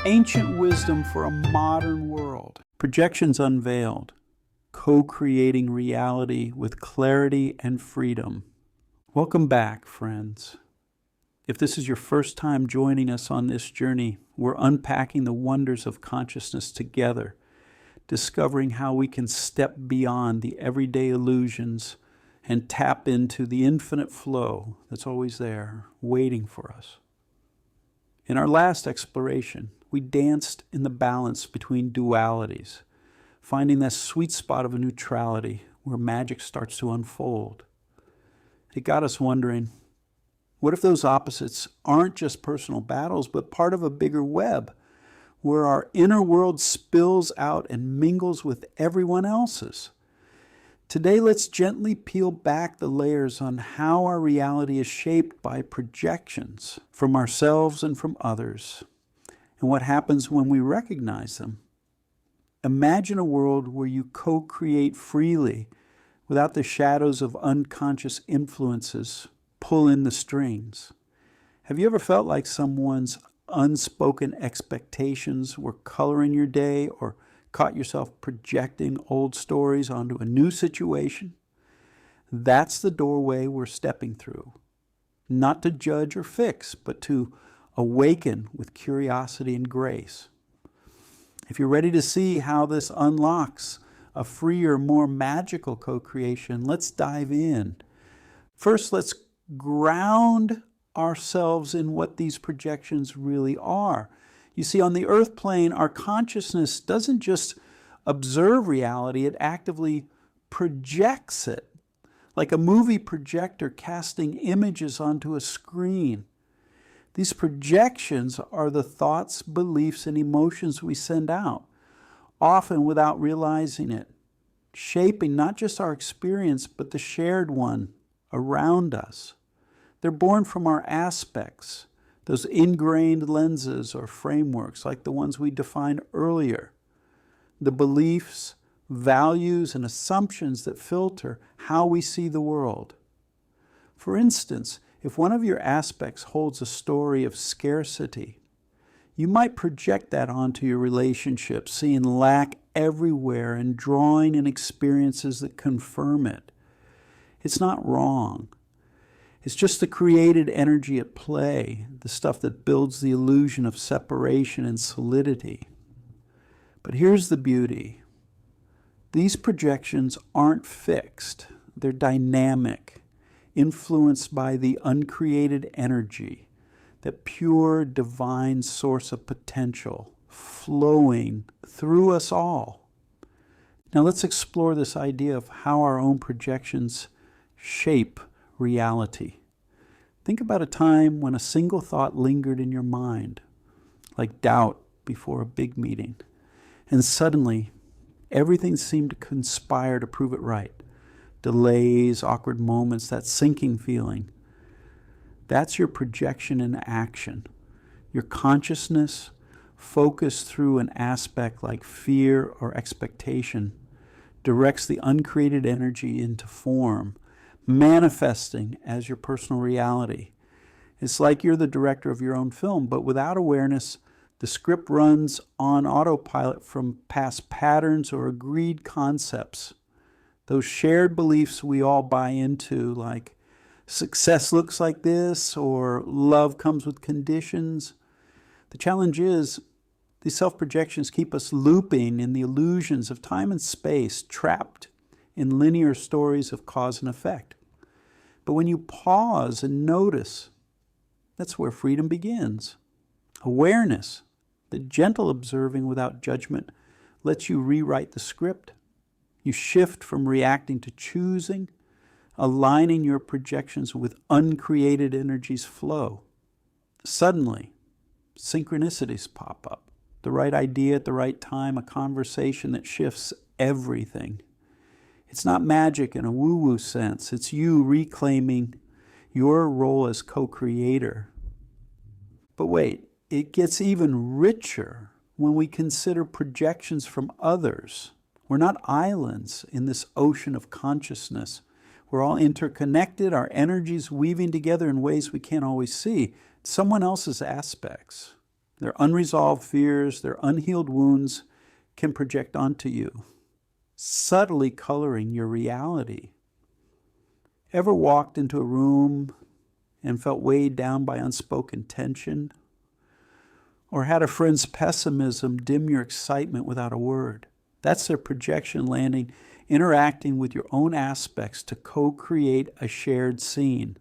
Ancient wisdom for a modern world. Projections Unveiled. Co-creating reality with clarity and freedom. Welcome back, friends. If this is your first time joining us on this journey, we're unpacking the wonders of consciousness together, discovering how we can step beyond the everyday illusions and tap into the infinite flow that's always there, waiting for us. In our last exploration, we danced in the balance between dualities, finding that sweet spot of neutrality where magic starts to unfold. It got us wondering, what if those opposites aren't just personal battles, but part of a bigger web, where our inner world spills out and mingles with everyone else's? Today, let's gently peel back the layers on how our reality is shaped by projections from ourselves and from others, and what happens when we recognize them. Imagine a world where you co-create freely without the shadows of unconscious influences pull in the strings. Have you ever felt like someone's unspoken expectations were coloring your day, or caught yourself projecting old stories onto a new situation? That's the doorway we're stepping through, not to judge or fix, but to awaken with curiosity and grace. If you're ready to see how this unlocks a freer, more magical co-creation, let's dive in. First, let's ground ourselves in what these projections really are. You see, on the earth plane, our consciousness doesn't just observe reality, it actively projects it, like a movie projector casting images onto a screen. These projections are the thoughts, beliefs, and emotions we send out, often without realizing it, shaping not just our experience, but the shared one around us. They're born from our aspects, those ingrained lenses or frameworks like the ones we defined earlier, the beliefs, values, and assumptions that filter how we see the world. For instance, if one of your aspects holds a story of scarcity, you might project that onto your relationship, seeing lack everywhere and drawing in experiences that confirm it. It's not wrong. It's just the created energy at play, the stuff that builds the illusion of separation and solidity. But here's the beauty. These projections aren't fixed. They're dynamic, influenced by the uncreated energy, that pure divine source of potential flowing through us all. Now let's explore this idea of how our own projections shape reality. Think about a time when a single thought lingered in your mind, like doubt before a big meeting, and suddenly everything seemed to conspire to prove it right. Delays, awkward moments, that sinking feeling. That's your projection in action. Your consciousness, focused through an aspect like fear or expectation, directs the uncreated energy into form, manifesting as your personal reality. It's like you're the director of your own film, but without awareness, the script runs on autopilot from past patterns or agreed concepts. Those shared beliefs we all buy into, like success looks like this, or love comes with conditions. The challenge is, these self-projections keep us looping in the illusions of time and space, trapped in linear stories of cause and effect. But when you pause and notice, that's where freedom begins. Awareness, the gentle observing without judgment, lets you rewrite the script. You shift from reacting to choosing, aligning your projections with uncreated energy's flow. Suddenly, synchronicities pop up. The right idea at the right time, a conversation that shifts everything. It's not magic in a woo-woo sense. It's you reclaiming your role as co-creator. But wait, it gets even richer when we consider projections from others. We're not islands in this ocean of consciousness. We're all interconnected, our energies weaving together in ways we can't always see. Someone else's aspects, Their unresolved fears, their unhealed wounds can project onto you, subtly coloring your reality. Ever walked into a room and felt weighed down by unspoken tension? Or had a friend's pessimism dim your excitement without a word? That's their projection landing, interacting with your own aspects to co-create a shared scene.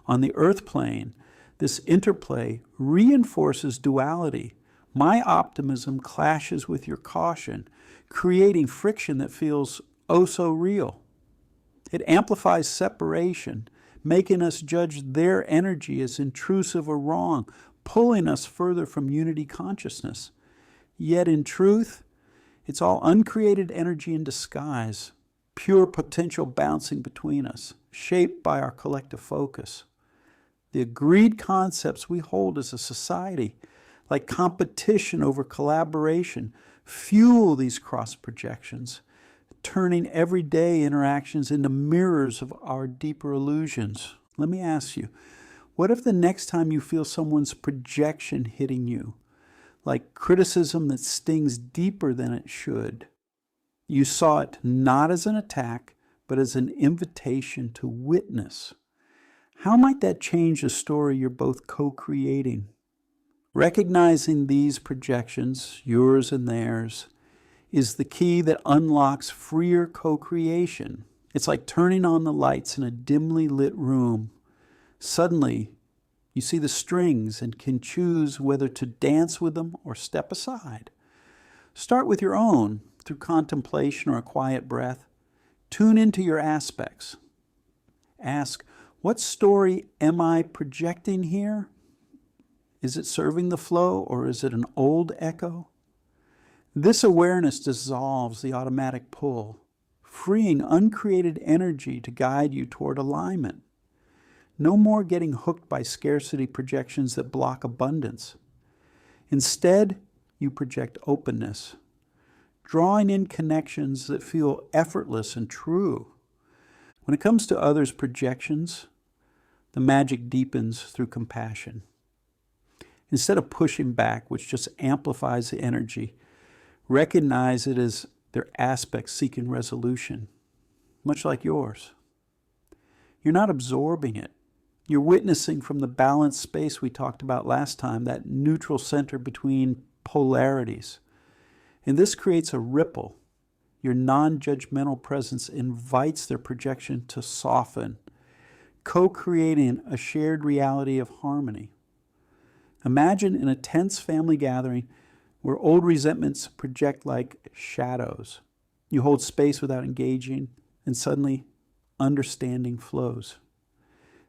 On the earth plane, this interplay reinforces duality. My optimism clashes with your caution, creating friction that feels oh so real. It amplifies separation, making us judge their energy as intrusive or wrong, pulling us further from unity consciousness. Yet in truth, it's all uncreated energy in disguise, pure potential bouncing between us, shaped by our collective focus. The agreed concepts we hold as a society, like competition over collaboration, fuel these cross projections, turning everyday interactions into mirrors of our deeper illusions. Let me ask you, what if the next time you feel someone's projection hitting you, like criticism that stings deeper than it should, you saw it not as an attack, but as an invitation to witness? How might that change the story you're both co-creating? Recognizing these projections, yours and theirs, is the key that unlocks freer co-creation. It's like turning on the lights in a dimly lit room. Suddenly, you see the strings and can choose whether to dance with them or step aside. Start with your own through contemplation or a quiet breath. Tune into your aspects. Ask, what story am I projecting here? Is it serving the flow or is it an old echo? This awareness dissolves the automatic pull, freeing uncreated energy to guide you toward alignment. No more getting hooked by scarcity projections that block abundance. Instead, you project openness, drawing in connections that feel effortless and true. When it comes to others' projections, the magic deepens through compassion. Instead of pushing back, which just amplifies the energy, recognize it as their aspects seeking resolution, much like yours. You're not absorbing it. You're witnessing from the balanced space we talked about last time, that neutral center between polarities. And this creates a ripple. Your non-judgmental presence invites their projection to soften, co-creating a shared reality of harmony. Imagine in a tense family gathering where old resentments project like shadows. You hold space without engaging, and suddenly understanding flows.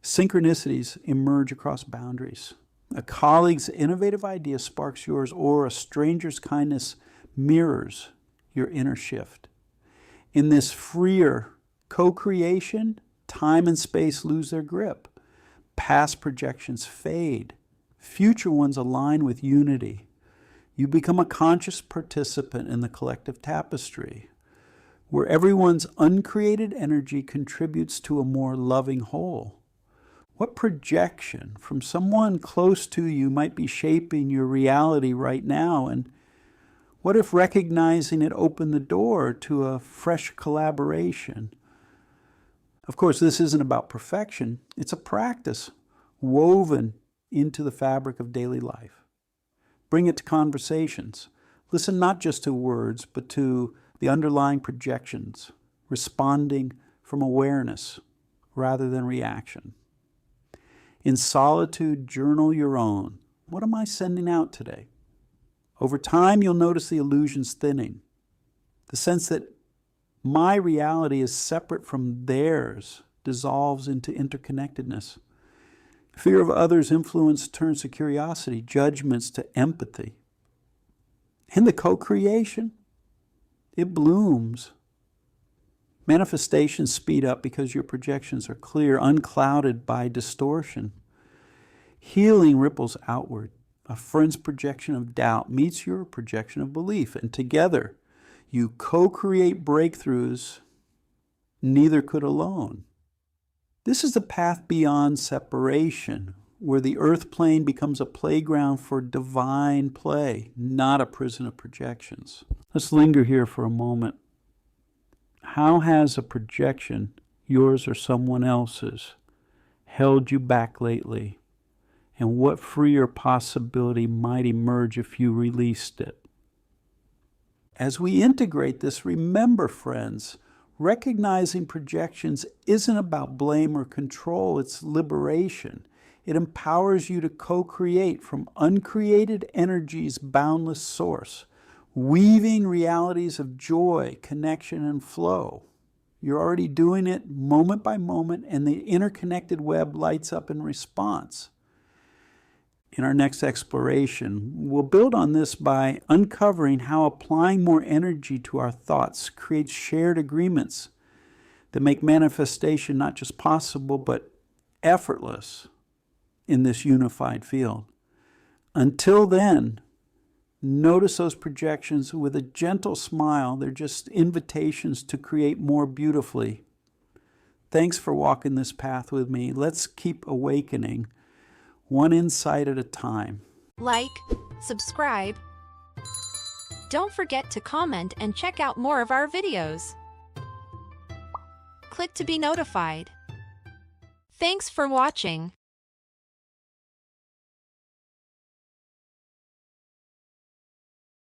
Synchronicities emerge across boundaries. A colleague's innovative idea sparks yours, or a stranger's kindness mirrors your inner shift. In this freer co-creation, time and space lose their grip. Past projections fade. Future ones align with unity. You become a conscious participant in the collective tapestry, where everyone's uncreated energy contributes to a more loving whole. What projection from someone close to you might be shaping your reality right now? And what if recognizing it opened the door to a fresh collaboration? Of course, this isn't about perfection. It's a practice woven into the fabric of daily life. Bring it to conversations. Listen not just to words, but to the underlying projections, responding from awareness rather than reaction. In solitude, journal your own. What am I sending out today? Over time, you'll notice the illusions thinning. The sense that my reality is separate from theirs dissolves into interconnectedness. Fear of others' influence turns to curiosity, judgments to empathy. And the co-creation, it blooms. Manifestations speed up because your projections are clear, unclouded by distortion. Healing ripples outward. A friend's projection of doubt meets your projection of belief, and together you co-create breakthroughs neither could alone. This is the path beyond separation, where the earth plane becomes a playground for divine play, not a prison of projections. Let's linger here for a moment. How has a projection, yours or someone else's, held you back lately? And what freer possibility might emerge if you released it? As we integrate this, remember, friends, recognizing projections isn't about blame or control, it's liberation. It empowers you to co-create from uncreated energy's boundless source, weaving realities of joy, connection, and flow. You're already doing it moment by moment, and the interconnected web lights up in response. In our next exploration, we'll build on this by uncovering how applying more energy to our thoughts creates shared agreements that make manifestation not just possible, but effortless in this unified field. Until then, notice those projections with a gentle smile. They're just invitations to create more beautifully. Thanks for walking this path with me. Let's keep awakening, one insight at a time. Like, subscribe. Don't forget to comment and check out more of our videos. Click to be notified. Thanks for watching.